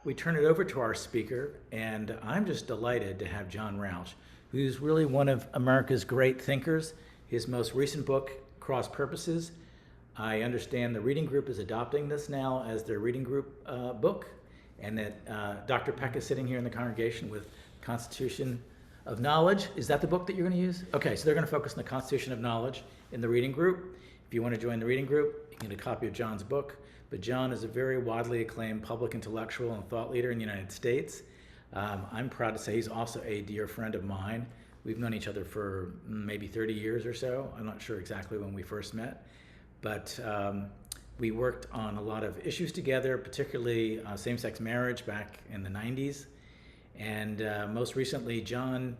we turn it over to our speaker, and I'm just delighted to have John Rauch, who's really one of America's great thinkers. His most recent book, Cross Purposes, I understand the reading group is adopting this now as their reading group book, and that Dr. Peck is sitting here in the congregation with Constitution of Knowledge. Is that the book that you're going to use? Okay, so they're going to focus on the Constitution of Knowledge in the reading group. If you want to join the reading group, you can get a copy of John's book. But John is a very widely acclaimed public intellectual and thought leader in the United States. I'm proud to say he's also a dear friend of mine. We've known each other for maybe 30 years or so. I'm not sure exactly when we first met, but we worked on a lot of issues together, particularly same-sex marriage back in the 90s. And most recently, John,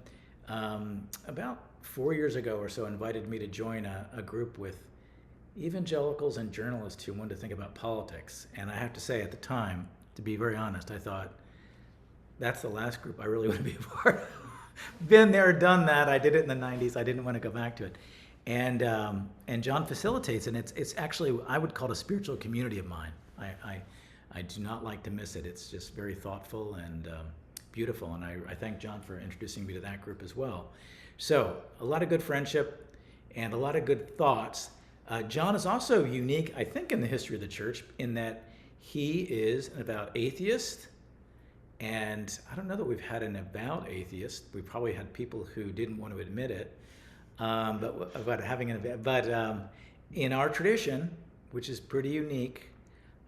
about 4 years ago or so, invited me to join a group with evangelicals and journalists who wanted to think about politics. And I have to say, at the time, to be very honest, I thought, that's the last group I really want to be a part of. Been there, done that. I did it in the 90s. I didn't want to go back to it. And John facilitates, and it's actually, I would call it a spiritual community of mine. I do not like to miss it. It's just very thoughtful and beautiful, and I thank John for introducing me to that group as well. So a lot of good friendship and a lot of good thoughts. John is also unique, I think, in the history of the church in that he is an avowed atheist, and I don't know that we've had an avowed atheist. We probably had people who didn't want to admit it, but having an but in our tradition, which is pretty unique,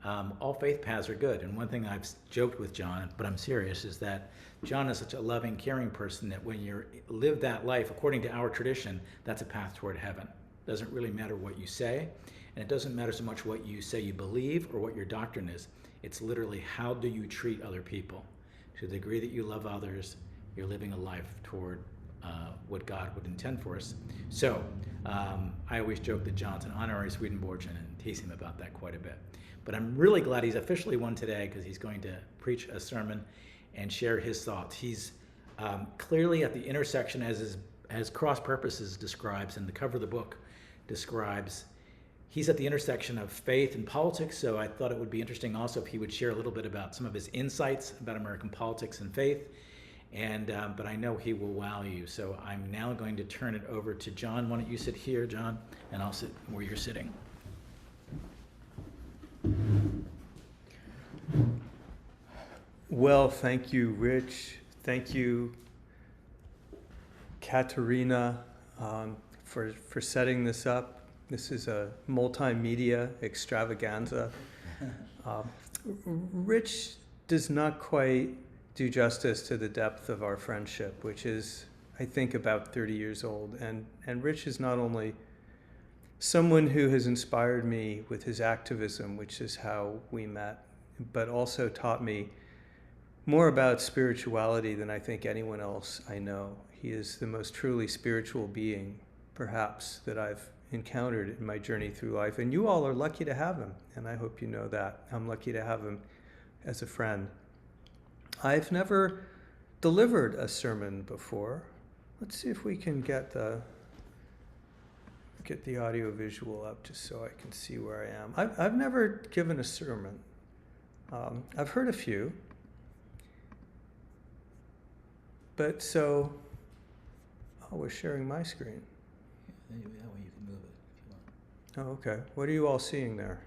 all faith paths are good. And one thing I've joked with John, but I'm serious, is that John is such a loving, caring person that when you live that life according to our tradition, that's a path toward heaven. Doesn't really matter what you say, and it doesn't matter so much what you say you believe or what your doctrine is. It's literally how do you treat other people. To the degree that you love others, you're living a life toward what God would intend for us. So I always joke that John's an honorary Swedenborgian and tease him about that quite a bit. But I'm really glad he's officially won today because he's going to preach a sermon and share his thoughts. He's clearly at the intersection, as Cross Purposes describes, and the cover of the book describes, he's at the intersection of faith and politics, so I thought it would be interesting also if he would share a little bit about some of his insights about American politics and faith, but I know he will wow you. So I'm now going to turn it over to John. Why don't you sit here, John, and I'll sit where you're sitting. Well, thank you, Rich. Thank you, Katerina, for setting this up. This is a multimedia extravaganza. Rich does not quite do justice to the depth of our friendship, which is, I think, about 30 years old. And Rich is not only someone who has inspired me with his activism, which is how we met, but also taught me more about spirituality than I think anyone else I know. He is the most truly spiritual being, perhaps, that I've encountered in my journey through life. And you all are lucky to have him, and I hope you know that. I'm lucky to have him as a friend. I've never delivered a sermon before. Let's see if we can get the audio visual up just so I can see where I am. I've never given a sermon. I've heard a few. But so, we're sharing my screen. That way you can move it if you want. Oh, okay. What are you all seeing there?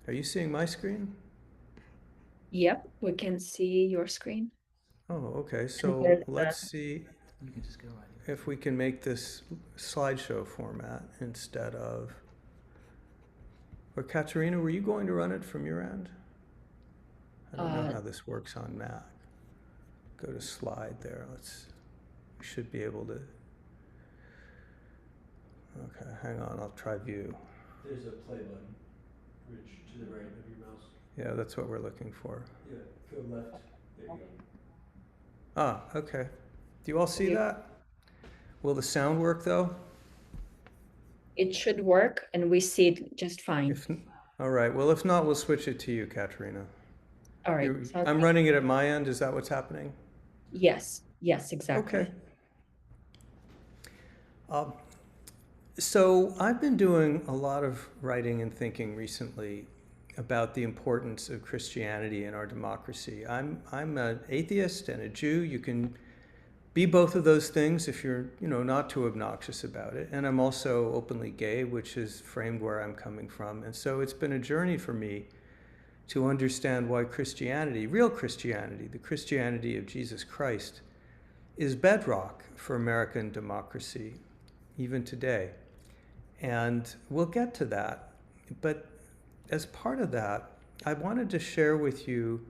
Are you seeing my screen? Yep, we can see your screen. Oh, okay. So let's see You can just go right if we can make this slideshow format instead of... Or Katerina, were you going to run it from your end? I don't know how this works on Mac. Go to slide there. We should be able to... Okay, hang on, I'll try view. There's a play button, Rich, to the right of your mouse. Yeah, that's what we're looking for. Yeah, go left. There you go. Ah, okay. Do you all see that? Will the sound work though? It should work, and we see it just fine. All right, well, if not, we'll switch it to you, Katerina. All right. I'm running it at my end. Is that what's happening? Yes, exactly. Okay. So I've been doing a lot of writing and thinking recently about the importance of Christianity in our democracy. I'm an atheist and a Jew. You can be both of those things if you're, not too obnoxious about it. And I'm also openly gay, which is framed where I'm coming from. And so it's been a journey for me to understand why Christianity, real Christianity, the Christianity of Jesus Christ, is bedrock for American democracy, even today. And we'll get to that. But as part of that, I wanted to share with you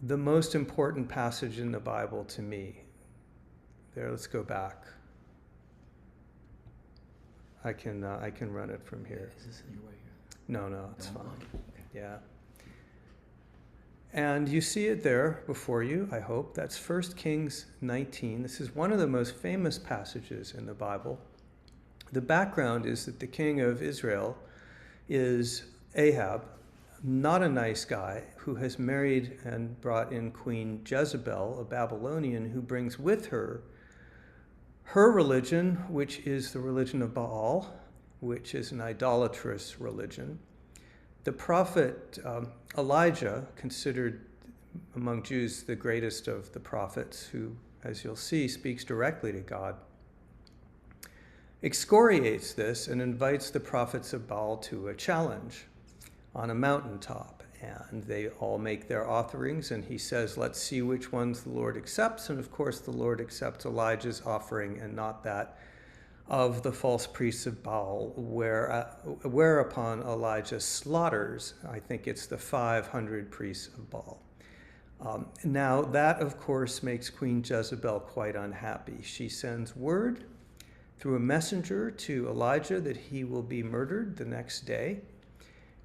the most important passage in the Bible to me. There, let's go back. I can run it from here. Is this in your way here? No, it's No? fine. Okay. Yeah. And you see it there before you, I hope. That's 1 Kings 19. This is one of the most famous passages in the Bible. The background is that the king of Israel is Ahab, not a nice guy, who has married and brought in Queen Jezebel, a Babylonian, who brings with her religion, which is the religion of Baal, which is an idolatrous religion. The prophet Elijah, considered among Jews the greatest of the prophets, who, as you'll see, speaks directly to God, excoriates this and invites the prophets of Baal to a challenge on a mountaintop. And they all make their offerings, and he says, let's see which ones the Lord accepts. And of course, the Lord accepts Elijah's offering and not that of the false priests of Baal, whereupon Elijah slaughters, I think it's the 500 priests of Baal. Now, that, of course, makes Queen Jezebel quite unhappy. She sends word through a messenger to Elijah that he will be murdered the next day.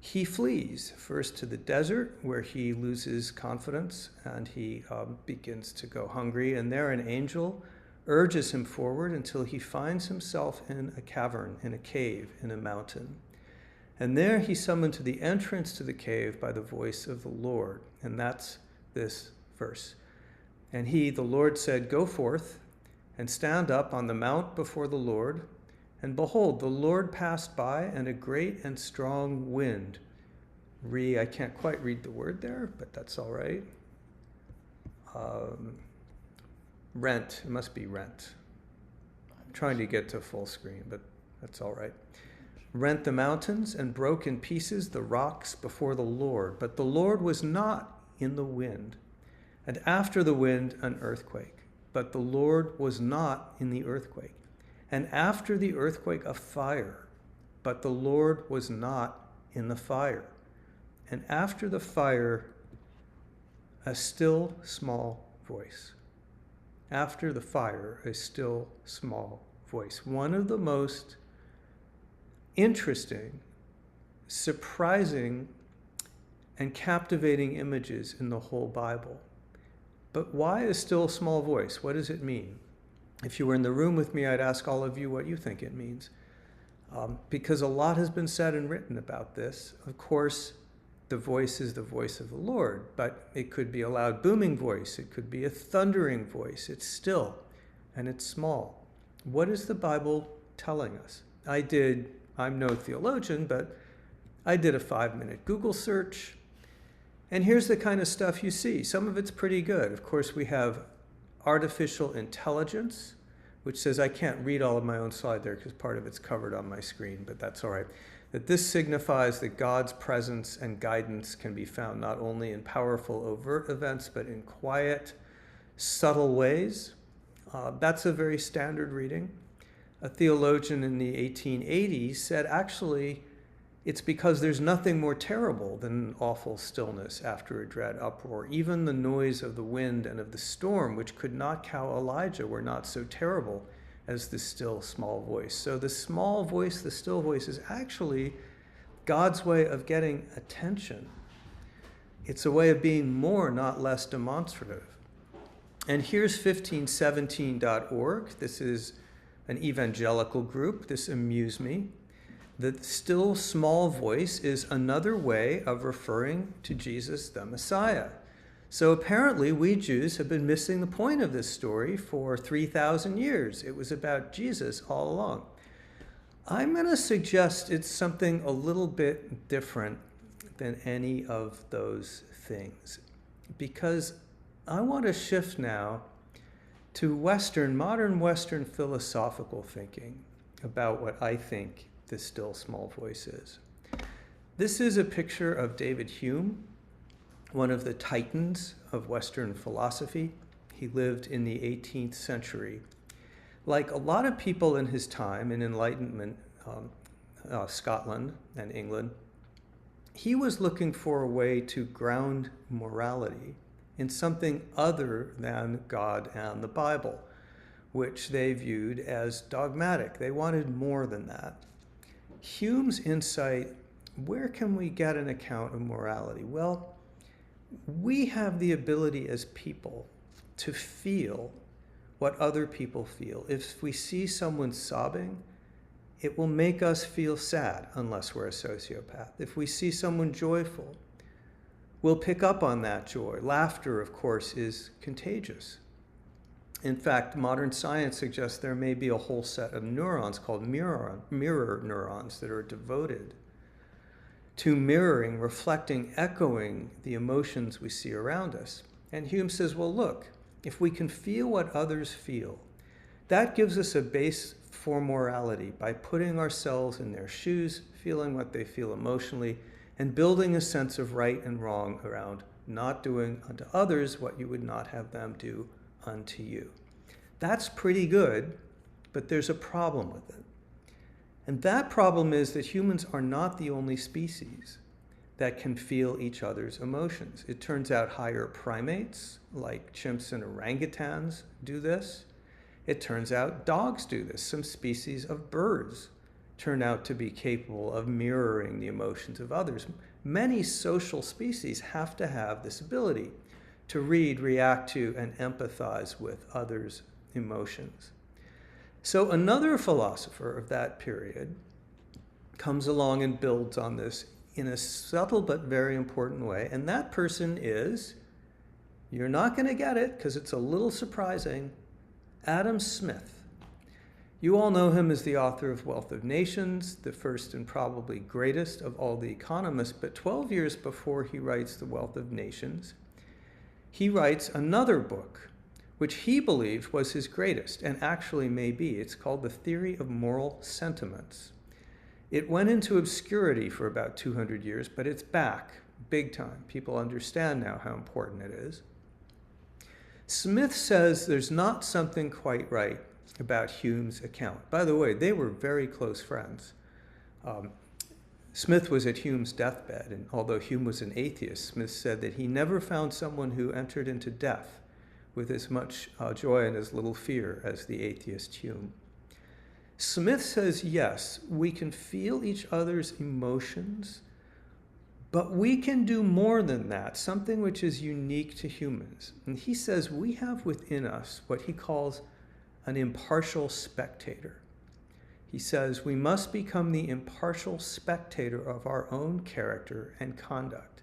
He flees first to the desert, where he loses confidence and he begins to go hungry. And there an angel urges him forward until he finds himself in a cavern, in a cave, in a mountain. And there he's summoned to the entrance to the cave by the voice of the Lord. And that's this verse. And he, the Lord, said, go forth and stand up on the mount before the Lord. And behold, the Lord passed by, and a great and strong wind. I can't quite read the word there, but that's all right. Rent. It must be rent. I'm trying to get to full screen, but that's all right. Rent the mountains and broke in pieces the rocks before the Lord. But the Lord was not in the wind. And after the wind, an earthquake. But the Lord was not in the earthquake. And after the earthquake, a fire. But the Lord was not in the fire. And after the fire, a still small voice. After the fire, a still small voice. One of the most interesting, surprising, and captivating images in the whole Bible. But why a still small voice? What does it mean? If you were in the room with me, I'd ask all of you what you think it means. Because a lot has been said and written about this. Of course, the voice is the voice of the Lord, but it could be a loud booming voice. It could be a thundering voice. It's still, and it's small. What is the Bible telling us? I'm no theologian, but I did a 5-minute Google search, and here's the kind of stuff you see. Some of it's pretty good. Of course, we have artificial intelligence, which says, I can't read all of my own slide there because part of it's covered on my screen, but that's all right. That this signifies that God's presence and guidance can be found not only in powerful overt events, but in quiet, subtle ways. That's a very standard reading. A theologian in the 1880s said, actually, it's because there's nothing more terrible than awful stillness after a dread uproar. Even the noise of the wind and of the storm, which could not cow Elijah, were not so terrible as the still small voice. So the small voice, the still voice, is actually God's way of getting attention. It's a way of being more, not less demonstrative. And here's 1517.org. This is an evangelical group. This amused me. The still small voice is another way of referring to Jesus the Messiah. So apparently we Jews have been missing the point of this story for 3,000 years. It was about Jesus all along. I'm going to suggest it's something a little bit different than any of those things. Because I want to shift now to modern Western philosophical thinking about what I think the still small voice is. This is a picture of David Hume, one of the titans of Western philosophy. He lived in the 18th century. Like a lot of people in his time in Enlightenment, Scotland and England, he was looking for a way to ground morality in something other than God and the Bible, which they viewed as dogmatic. They wanted more than that. Hume's insight, where can we get an account of morality? Well, we have the ability as people to feel what other people feel. If we see someone sobbing, it will make us feel sad unless we're a sociopath. If we see someone joyful, we'll pick up on that joy. Laughter, of course, is contagious. In fact, modern science suggests there may be a whole set of neurons called mirror neurons that are devoted to mirroring, reflecting, echoing the emotions we see around us. And Hume says, well, look, if we can feel what others feel, that gives us a base for morality by putting ourselves in their shoes, feeling what they feel emotionally, and building a sense of right and wrong around not doing unto others what you would not have them do unto you. That's pretty good, but there's a problem with it. And that problem is that humans are not the only species that can feel each other's emotions. It turns out higher primates, like chimps and orangutans, do this. It turns out dogs do this. Some species of birds turn out to be capable of mirroring the emotions of others. Many social species have to have this ability to read, react to, and empathize with others' emotions. So another philosopher of that period comes along and builds on this in a subtle but very important way, and that person is, you're not going to get it because it's a little surprising, Adam Smith. You all know him as the author of Wealth of Nations, the first and probably greatest of all the economists, but 12 years before he writes The Wealth of Nations, he writes another book, which he believed was his greatest, and actually may be. It's called The Theory of Moral Sentiments. It went into obscurity for about 200 years, but it's back, big time. People understand now how important it is. Smith says there's not something quite right about Hume's account. By the way, they were very close friends. Smith was at Hume's deathbed, and although Hume was an atheist, Smith said that he never found someone who entered into death with as much joy and as little fear as the atheist Hume. Smith says, yes, we can feel each other's emotions, but we can do more than that, something which is unique to humans. And he says we have within us what he calls an impartial spectator. He says we must become the impartial spectator of our own character and conduct.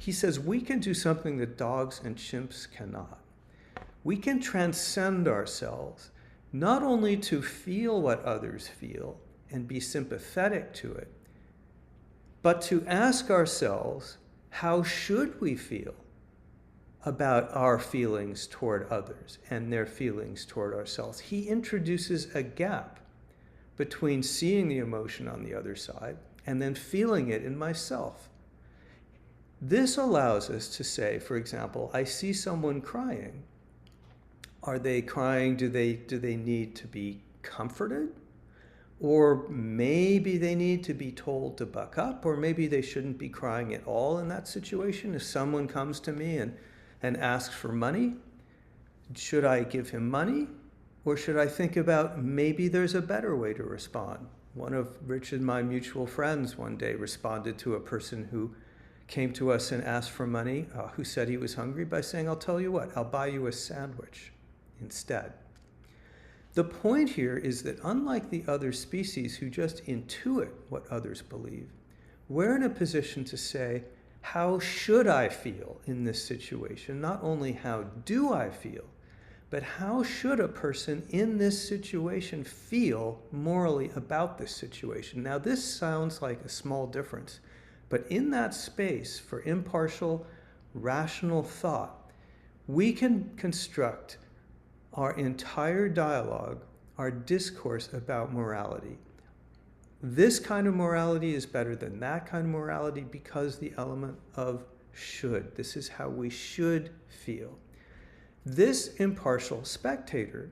He says we can do something that dogs and chimps cannot. We can transcend ourselves not only to feel what others feel and be sympathetic to it, but to ask ourselves, how should we feel about our feelings toward others and their feelings toward ourselves? He introduces a gap between seeing the emotion on the other side and then feeling it in myself. This allows us to say, for example, I see someone crying. Are they crying? Do they need to be comforted? Or maybe they need to be told to buck up, or maybe they shouldn't be crying at all in that situation. If someone comes to me and asks for money, should I give him money? Or should I think about maybe there's a better way to respond? One of Rich and my mutual friends one day responded to a person who came to us and asked for money, who said he was hungry, by saying, I'll tell you what, I'll buy you a sandwich instead. The point here is that unlike the other species who just intuit what others believe, we're in a position to say, how should I feel in this situation? Not only how do I feel, but how should a person in this situation feel morally about this situation? Now, this sounds like a small difference, But in that space for impartial, rational thought, we can construct our entire dialogue, our discourse about morality. This kind of morality is better than that kind of morality because the element of should. This is how we should feel. This impartial spectator,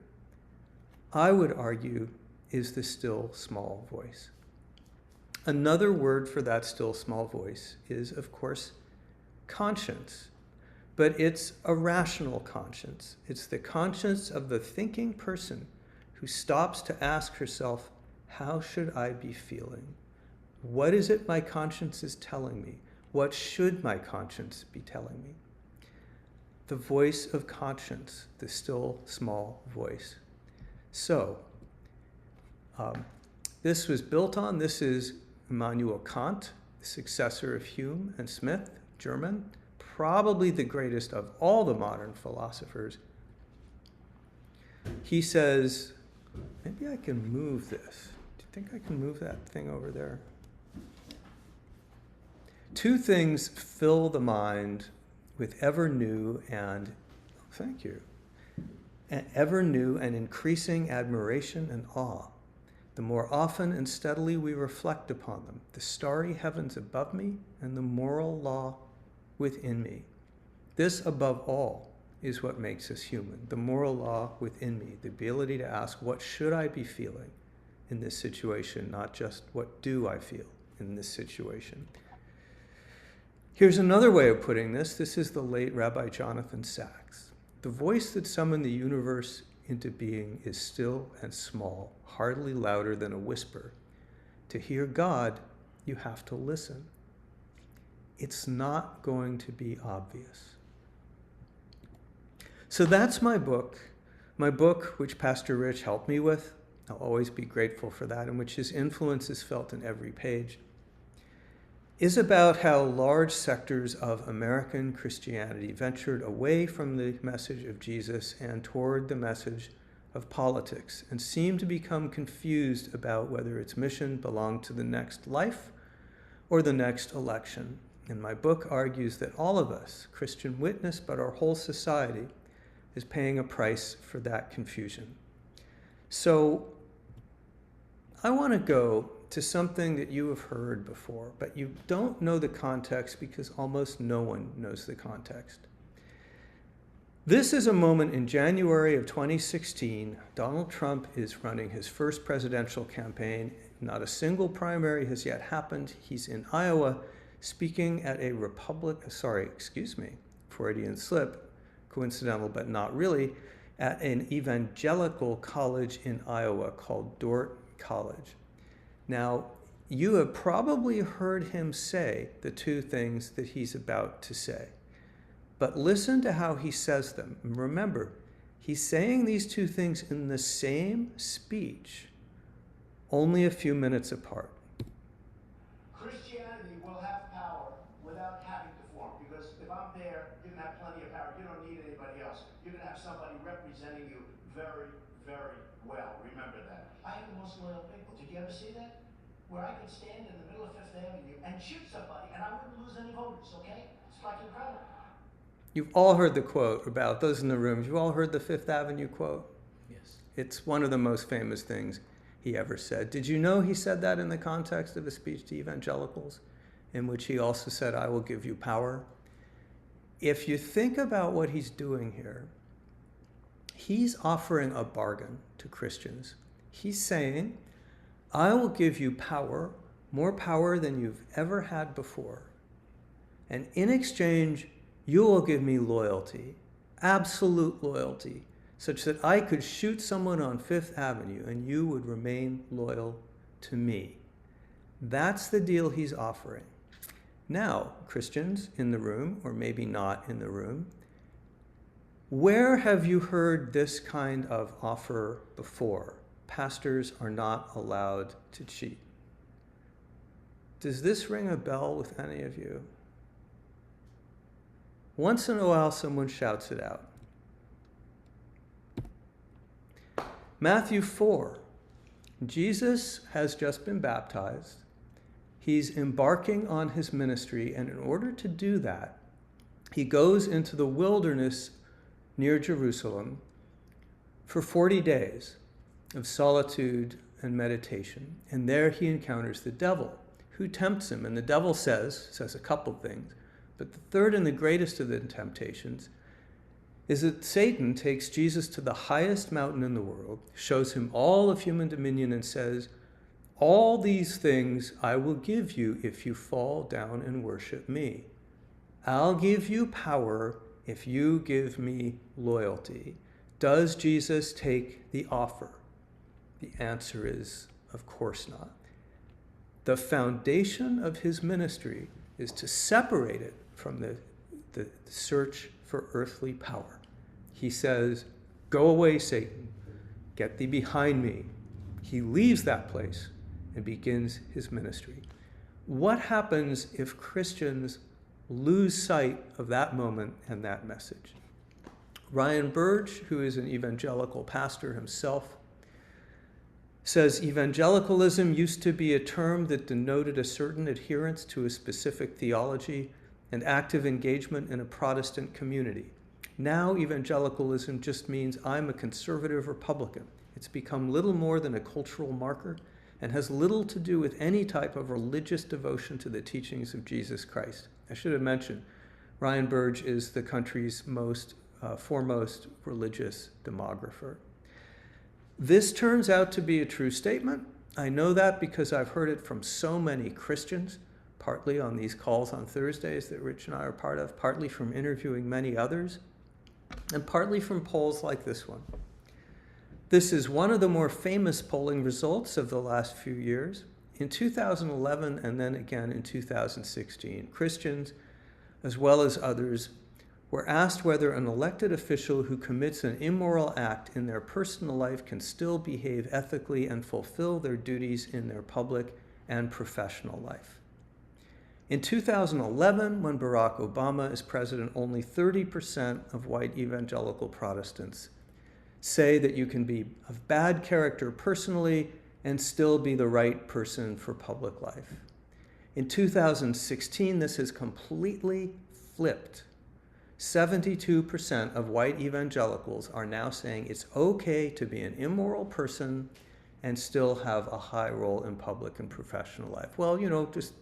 I would argue, is the still small voice. Another word for that still small voice is, of course, conscience. But it's a rational conscience. It's the conscience of the thinking person who stops to ask herself, how should I be feeling? What is it my conscience is telling me? What should my conscience be telling me? The voice of conscience, the still small voice. So, this was built on, this is Immanuel Kant, the successor of Hume and Smith, German, probably the greatest of all the modern philosophers. He says, maybe I can move this. Do you think I can move that thing over there? Two things fill the mind with ever new and, thank you, ever new and increasing admiration and awe. The more often and steadily we reflect upon them, the starry heavens above me and the moral law within me. This, above all, is what makes us human. The moral law within me, the ability to ask, what should I be feeling in this situation, not just what do I feel in this situation. Here's another way of putting this. This is the late Rabbi Jonathan Sacks. The voice that summoned the universe into being is still and small, hardly louder than a whisper. To hear God, you have to listen. It's not going to be obvious. So that's my book which Pastor Rich helped me with. I'll always be grateful for that, and which his influence is felt in every page, is about how large sectors of American Christianity ventured away from the message of Jesus and toward the message of politics, and seemed to become confused about whether its mission belonged to the next life or the next election. And my book argues that all of us, Christian witness, but our whole society, is paying a price for that confusion. So I want to go to something that you have heard before, but you don't know the context because almost no one knows the context. This is a moment in January of 2016. Donald Trump is running his first presidential campaign. Not a single primary has yet happened. He's in Iowa speaking at a Freudian slip, coincidental but not really, at an evangelical college in Iowa called Dordt College. Now, you have probably heard him say the two things that he's about to say, but listen to how he says them. And remember, he's saying these two things in the same speech, only a few minutes apart. Christianity will have power without having to form, because if I'm there, you're going to have plenty of power. You don't need anybody else. You're going to have somebody representing you very, very well. Remember that. I have the most loyal people. Did you ever see that? Where I could stand in the middle of Fifth Avenue and shoot somebody and I wouldn't lose any voters, okay? It's like incredible. You've all heard the quote about those in the room. You've all heard the Fifth Avenue quote? Yes. It's one of the most famous things he ever said. Did you know he said that in the context of a speech to evangelicals, in which he also said, I will give you power? If you think about what he's doing here, he's offering a bargain to Christians. He's saying, I will give you power, more power than you've ever had before. And in exchange, you will give me loyalty, absolute loyalty, such that I could shoot someone on Fifth Avenue and you would remain loyal to me. That's the deal he's offering. Now, Christians in the room, or maybe not in the room, where have you heard this kind of offer before? Pastors are not allowed to cheat. Does this ring a bell with any of you? Once in a while, someone shouts it out. Matthew 4. Jesus has just been baptized. He's embarking on his ministry, and in order to do that, he goes into the wilderness near Jerusalem for 40 days of solitude and meditation. And there he encounters the devil, who tempts him. And the devil says a couple things, but the third and the greatest of the temptations is that Satan takes Jesus to the highest mountain in the world, shows him all of human dominion, and says, all these things I will give you if you fall down and worship me. I'll give you power if you give me loyalty. Does Jesus take the offer? The answer is, of course not. The foundation of his ministry is to separate it from the search for earthly power. He says, go away, Satan. Get thee behind me. He leaves that place and begins his ministry. What happens if Christians lose sight of that moment and that message? Ryan Burge, who is an evangelical pastor himself, says evangelicalism used to be a term that denoted a certain adherence to a specific theology and active engagement in a Protestant community. Now evangelicalism just means I'm a conservative Republican. It's become little more than a cultural marker and has little to do with any type of religious devotion to the teachings of Jesus Christ. I should have mentioned, Ryan Burge is the country's foremost religious demographer. This turns out to be a true statement. I know that because I've heard it from so many Christians, partly on these calls on Thursdays that Rich and I are part of, partly from interviewing many others, and partly from polls like this one. This is one of the more famous polling results of the last few years. In 2011 and then again in 2016, Christians, as well as others, were asked whether an elected official who commits an immoral act in their personal life can still behave ethically and fulfill their duties in their public and professional life. In 2011, when Barack Obama is president, only 30% of white evangelical Protestants say that you can be of bad character personally and still be the right person for public life. In 2016, this has completely flipped. 72% of white evangelicals are now saying it's okay to be an immoral person and still have a high role in public and professional life. Well, just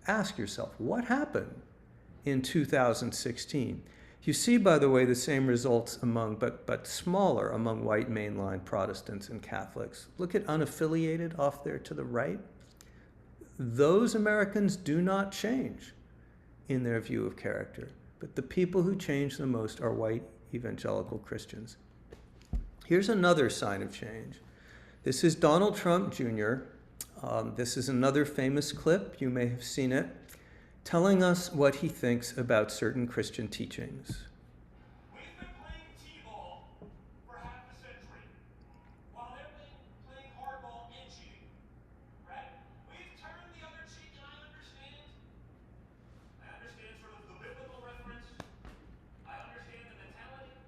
ask yourself, what happened in 2016? You see, by the way, the same results among, but smaller, among white mainline Protestants and Catholics. Look at unaffiliated off there to the right. Those Americans do not change in their view of character. But the people who change the most are white evangelical Christians. Here's another sign of change. This is Donald Trump Jr. This is another famous clip, you may have seen it, telling us what he thinks about certain Christian teachings. We've been playing T-ball for half a century, while they're playing hardball and cheating, right? We've turned the other cheek, and I understand sort of the biblical reference. I understand the mentality.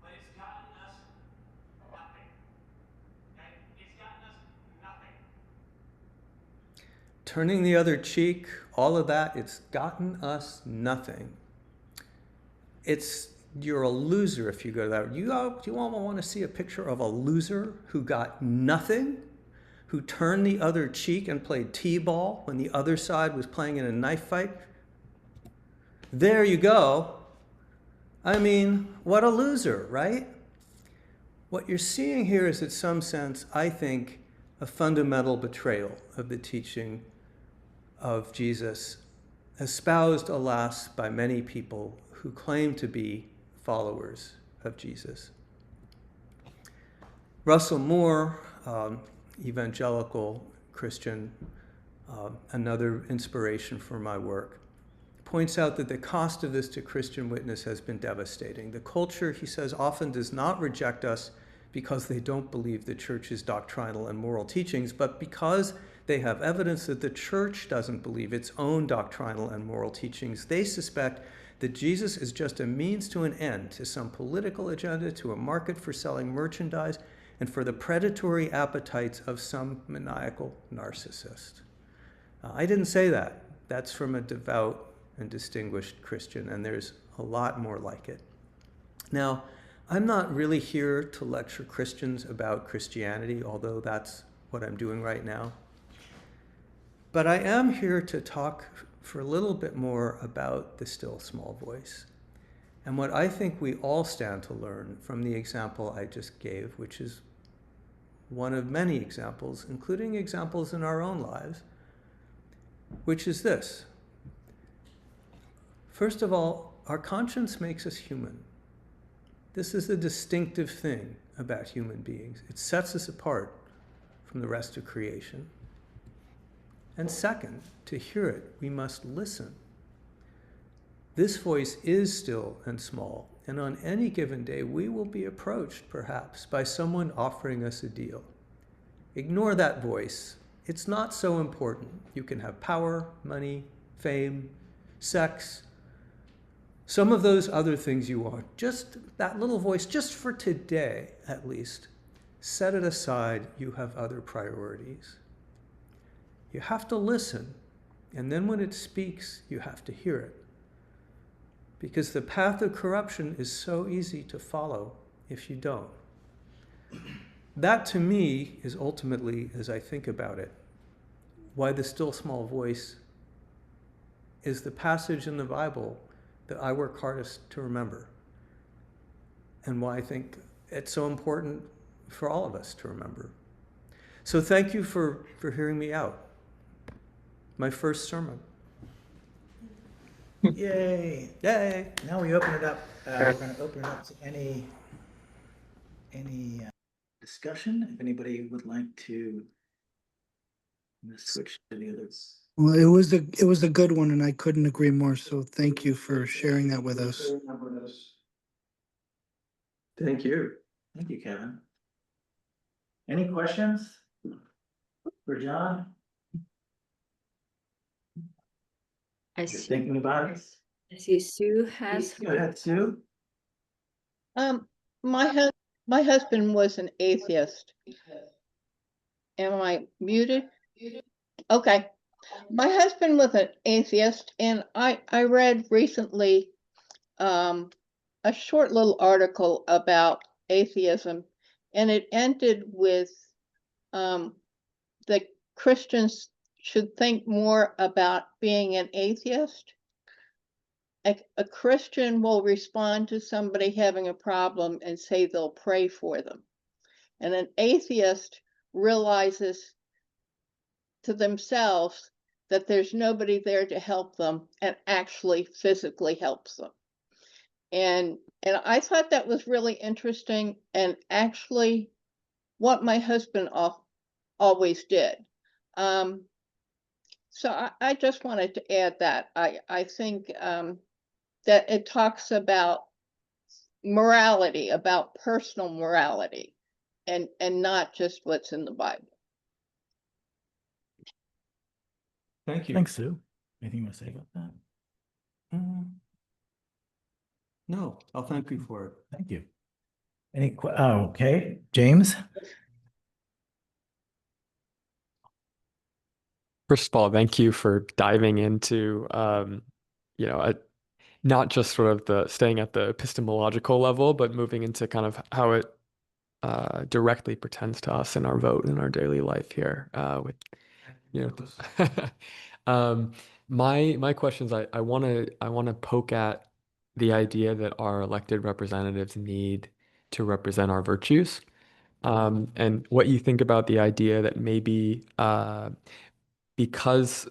But it's gotten us nothing. Okay? It's gotten us nothing. Turning the other cheek, all of that, it's gotten us nothing. You're a loser if you go to that. Do you all want to see a picture of a loser who got nothing? Who turned the other cheek and played t-ball when the other side was playing in a knife fight? There you go. I mean, what a loser, right? What you're seeing here is, in some sense, I think, a fundamental betrayal of the teaching of Jesus, espoused, alas, by many people who claim to be followers of Jesus. Russell Moore, evangelical Christian, another inspiration for my work, points out that the cost of this to Christian witness has been devastating. The culture, he says, often does not reject us because they don't believe the church's doctrinal and moral teachings, but because they have evidence that the church doesn't believe its own doctrinal and moral teachings. They suspect that Jesus is just a means to an end, to some political agenda, to a market for selling merchandise, and for the predatory appetites of some maniacal narcissist. I didn't say that. That's from a devout and distinguished Christian, and there's a lot more like it. Now, I'm not really here to lecture Christians about Christianity, although that's what I'm doing right now. But I am here to talk for a little bit more about the still small voice and what I think we all stand to learn from the example I just gave, which is one of many examples, including examples in our own lives, which is this. First of all, our conscience makes us human. This is a distinctive thing about human beings. It sets us apart from the rest of creation. And second, to hear it, we must listen. This voice is still and small, and on any given day, we will be approached, perhaps, by someone offering us a deal. Ignore that voice. It's not so important. You can have power, money, fame, sex, some of those other things you want. Just that little voice, just for today, at least. Set it aside. You have other priorities. You have to listen, and then when it speaks, you have to hear it. Because the path of corruption is so easy to follow if you don't. That, to me, is ultimately, as I think about it, why the still small voice is the passage in the Bible that I work hardest to remember, and why I think it's so important for all of us to remember. So thank you for hearing me out. My first sermon. Yay. Yay! Now we open it up. We're going to open it up to any discussion. If anybody would like to switch to the others. Well, it was a good one, and I couldn't agree more. So thank you for sharing that with us. Thank you. Thank you, Kevin. Any questions for John? I You're see, thinking about it? I see Sue has. Go ahead, Sue. Um, my husband was an atheist. Am I muted? Okay. My husband was an atheist, and I read recently a short little article about atheism, and it ended with that Christians should think more about being an atheist. A Christian will respond to somebody having a problem and say they'll pray for them. And an atheist realizes to themselves that there's nobody there to help them and actually physically helps them. And I thought that was really interesting, and actually what my husband always did. So I just wanted to add that. I think that it talks about morality, about personal morality, and not just what's in the Bible. Thank you. Thanks, Sue. Anything you want to say about that? No, I'll thank you for it. Thank you. Okay, James? First of all, thank you for diving into, not just sort of the staying at the epistemological level, but moving into kind of how it directly pertains to us in our vote in our daily life here. My questions, I want to poke at the idea that our elected representatives need to represent our virtues, and what you think about the idea that maybe because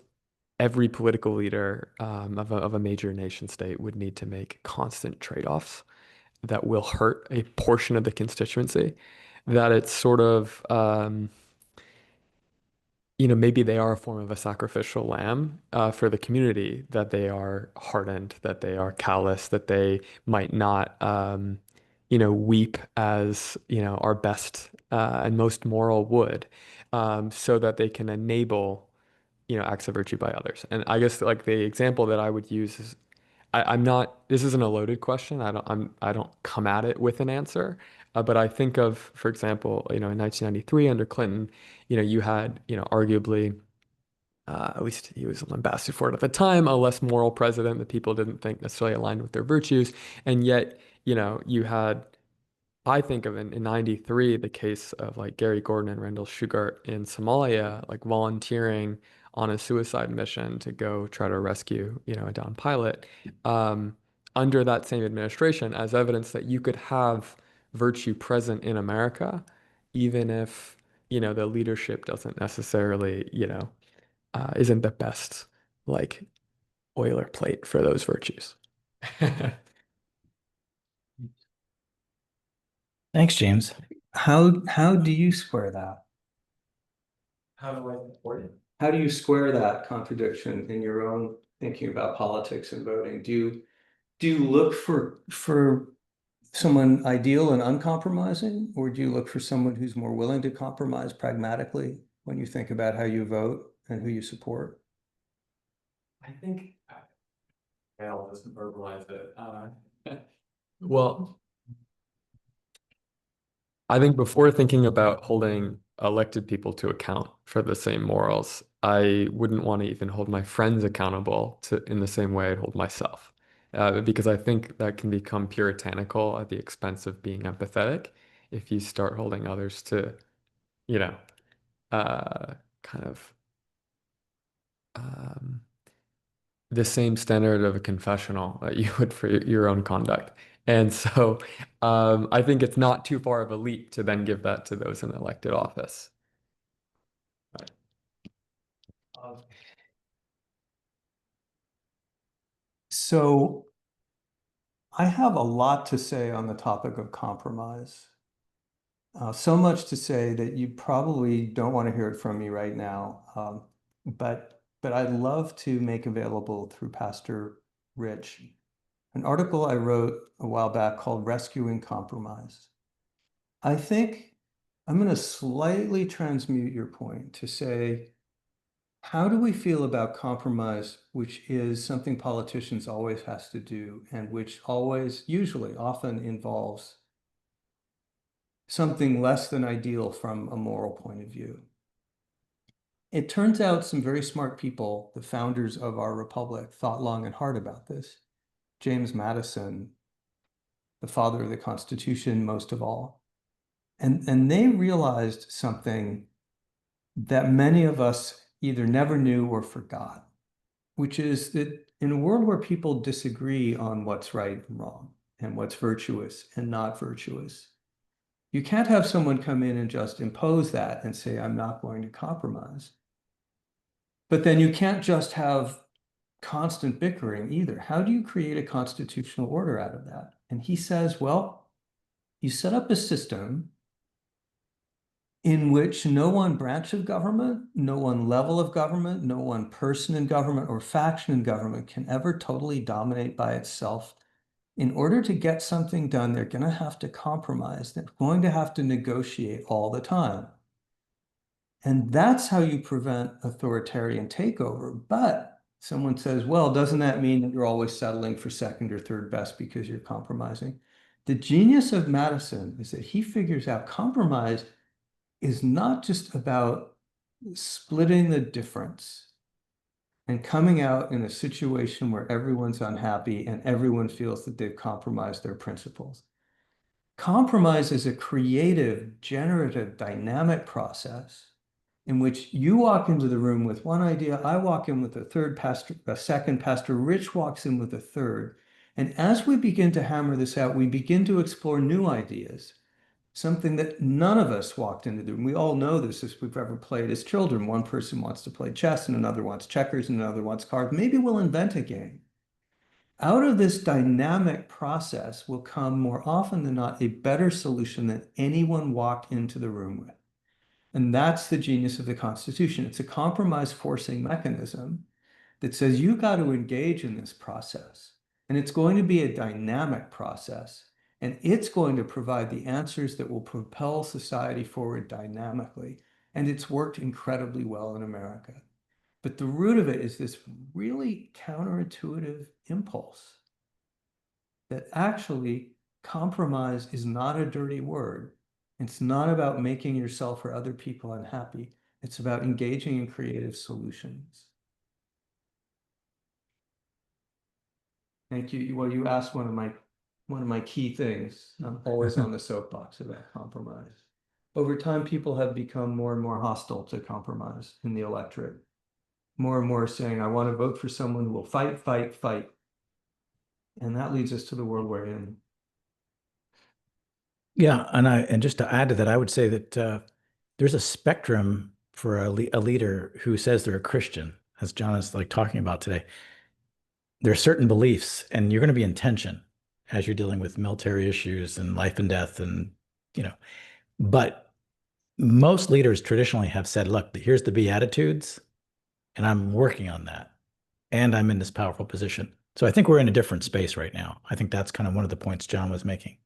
every political leader of a major nation state would need to make constant trade-offs that will hurt a portion of the constituency, that it's sort of maybe they are a form of a sacrificial lamb for the community, that they are hardened, that they are callous, that they might not, weep as, our best and most moral would, so that they can enable, acts of virtue by others. And I guess like the example that I would use is I'm not, this isn't a loaded question. I don't come at it with an answer. But I think of, for example, in 1993 under Clinton, you had, arguably, at least he was an ambassador for it at the time, a less moral president that people didn't think necessarily aligned with their virtues. And yet, you had, I think of in 93, the case of like Gary Gordon and Randall Shugart in Somalia, like volunteering on a suicide mission to go try to rescue, a downed pilot, um, under that same administration as evidence that you could have virtue present in America, even if, the leadership doesn't necessarily, isn't the best, like, boilerplate for those virtues. Thanks, James. How do you square that? How do I support it? How do you square that contradiction in your own thinking about politics and voting? Do you look for someone ideal and uncompromising, or do you look for someone who's more willing to compromise pragmatically when you think about how you vote and who you support? I think I'll just verbalize it. Well, I think before thinking about holding elected people to account for the same morals, I wouldn't want to even hold my friends accountable in the same way I'd hold myself. Because I think that can become puritanical at the expense of being empathetic if you start holding others to, you know, kind of um, the same standard of a confessional that you would for your own conduct. And so I think it's not too far of a leap to then give that to those in elected office. Right. So I have a lot to say on the topic of compromise. So much to say that you probably don't want to hear it from me right now. But I'd love to make available through Pastor Rich an article I wrote a while back called Rescuing Compromise. I think I'm going to slightly transmute your point to say, how do we feel about compromise, which is something politicians always has to do, and which always, usually, often involves something less than ideal from a moral point of view? It turns out some very smart people, the founders of our republic, thought long and hard about this. James Madison, the father of the Constitution, most of all. And they realized something that many of us either never knew or forgot, which is that in a world where people disagree on what's right and wrong and what's virtuous and not virtuous, you can't have someone come in and just impose that and say, I'm not going to compromise. But then you can't just have constant bickering either. How do you create a constitutional order out of that? And he says, well, you set up a system in which no one branch of government, no one level of government, no one person in government or faction in government can ever totally dominate by itself. In order to get something done, they're going to have to compromise. They're going to have to negotiate all the time. And that's how you prevent authoritarian takeover. But someone says, well, doesn't that mean that you're always settling for second or third best because you're compromising? The genius of Madison is that he figures out compromise is not just about splitting the difference and coming out in a situation where everyone's unhappy and everyone feels that they've compromised their principles. Compromise is a creative, generative, dynamic process in which you walk into the room with one idea, I walk in with a second, Pastor Rich walks in with a third. And as we begin to hammer this out, we begin to explore new ideas, something that none of us walked into the room. We all know this if we've ever played as children. One person wants to play chess and another wants checkers and another wants cards. Maybe we'll invent a game. Out of this dynamic process will come more often than not a better solution than anyone walked into the room with. And that's the genius of the Constitution. It's a compromise forcing mechanism that says you got to engage in this process. And it's going to be a dynamic process. And it's going to provide the answers that will propel society forward dynamically. And it's worked incredibly well in America. But the root of it is this really counterintuitive impulse that actually compromise is not a dirty word. It's not about making yourself or other people unhappy. It's about engaging in creative solutions. Thank you. Well, you asked one of my key things. I'm always on the soapbox about compromise. Over time, people have become more and more hostile to compromise in the electorate. More and more saying, I want to vote for someone who will fight, fight, fight. And that leads us to the world we're in. Yeah, and just to add to that, I would say that there's a spectrum for a leader who says they're a Christian, as John is like talking about today. There are certain beliefs, and you're going to be in tension as you're dealing with military issues and life and death, and you know. But most leaders traditionally have said, "Look, here's the Beatitudes, and I'm working on that, and I'm in this powerful position." So I think we're in a different space right now. I think that's kind of one of the points John was making.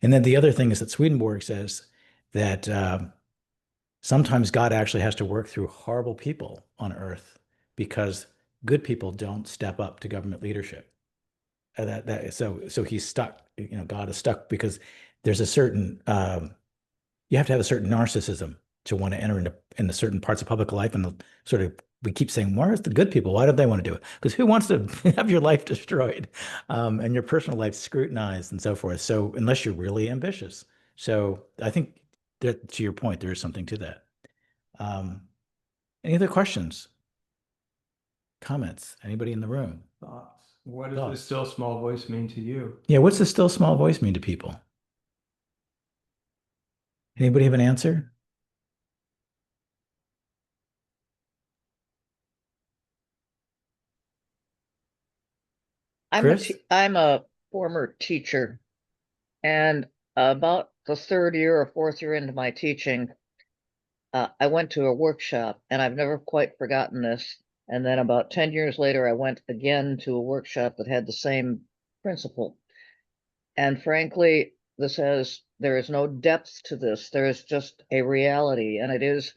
And then the other thing is that Swedenborg says that sometimes God actually has to work through horrible people on earth because good people don't step up to government leadership. So he's stuck. God is stuck because there's a certain you have to have a certain narcissism to want to enter into certain parts of public life, and sort of we keep saying, where's the good people? Why don't they want to do it? Because who wants to have your life destroyed and your personal life scrutinized and so forth? So unless you're really ambitious. So I think that to your point, there is something to that. Any other questions? Comments? Anybody in the room? Thoughts? What does the still small voice mean to you? Yeah, what's the still small voice mean to people? Anybody have an answer? Chris? I'm a former teacher, and about the third year or fourth year into my teaching, I went to a workshop, and I've never quite forgotten this. And then about 10 years later, I went again to a workshop that had the same principle. And frankly, there is no depth to this. There is just a reality, and it is,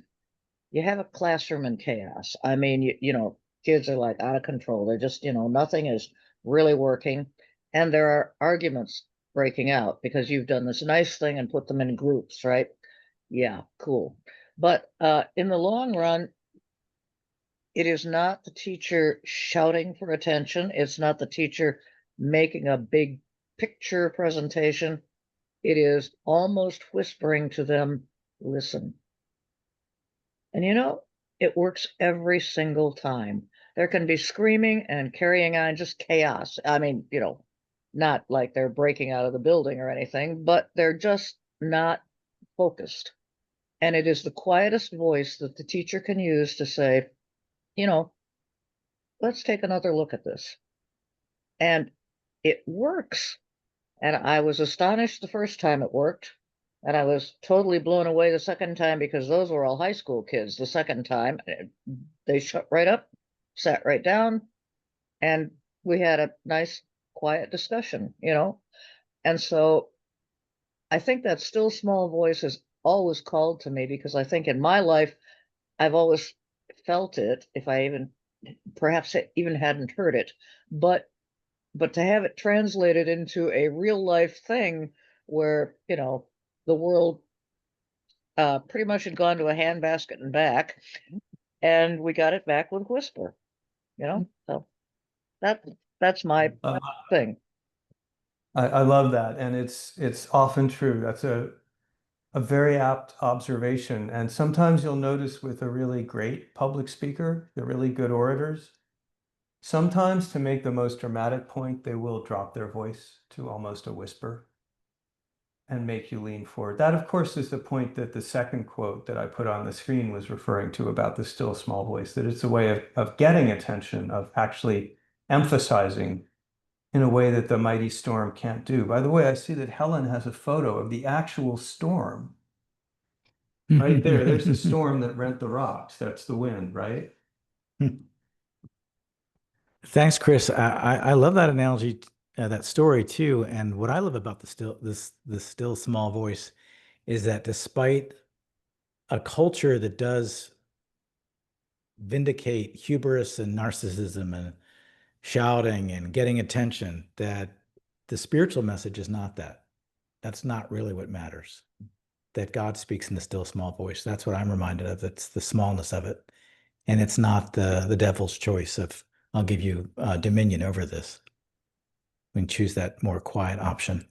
you have a classroom in chaos. I mean, kids are like out of control. They're just, nothing is really working. And there are arguments breaking out because you've done this nice thing and put them in groups, right? Yeah, cool. But in the long run, it is not the teacher shouting for attention. It's not the teacher making a big picture presentation. It is almost whispering to them, listen. And it works every single time. There can be screaming and carrying on, just chaos. I mean, not like they're breaking out of the building or anything, but they're just not focused. And it is the quietest voice that the teacher can use to say, let's take another look at this. And it works. And I was astonished the first time it worked. And I was totally blown away the second time because those were all high school kids. The second time, they shut right up, sat right down, and we had a nice, quiet discussion, And so I think that still small voice has always called to me because I think in my life, I've always felt it, if I perhaps even hadn't heard it. But to have it translated into a real life thing where, the world pretty much had gone to a handbasket and back, and we got it back with whisper, so that's my thing. I love that, and it's often true. That's a very apt observation. And sometimes you'll notice with a really great public speaker, the really good orators, sometimes to make the most dramatic point, they will drop their voice to almost a whisper and make you lean forward. That, of course, is the point that the second quote that I put on the screen was referring to about the still small voice, that it's a way of getting attention, of actually emphasizing in a way that the mighty storm can't do. By the way, I see that Helen has a photo of the actual storm. Right there, there's the storm that rent the rocks. That's the wind, right? Thanks, Chris. I love that analogy, that story too. And what I love about the still small voice is that despite a culture that does vindicate hubris and narcissism and shouting and getting attention, that the spiritual message is not that. That's not really what matters. That God speaks in the still small voice. That's what I'm reminded of. That's the smallness of it. And it's not the devil's choice of, I'll give you dominion over this. We can choose that more quiet option.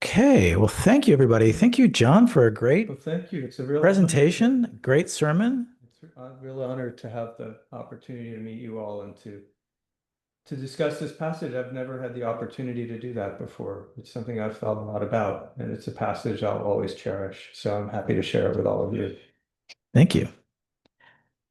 Okay, well, thank you, everybody. Thank you, John, for a great Well, thank you. It's a real presentation, great sermon. It's a real honor to have the opportunity to meet you all and to discuss this passage. I've never had the opportunity to do that before. It's something I've thought a lot about, and it's a passage I'll always cherish. So I'm happy to share it with all of you. Thank you.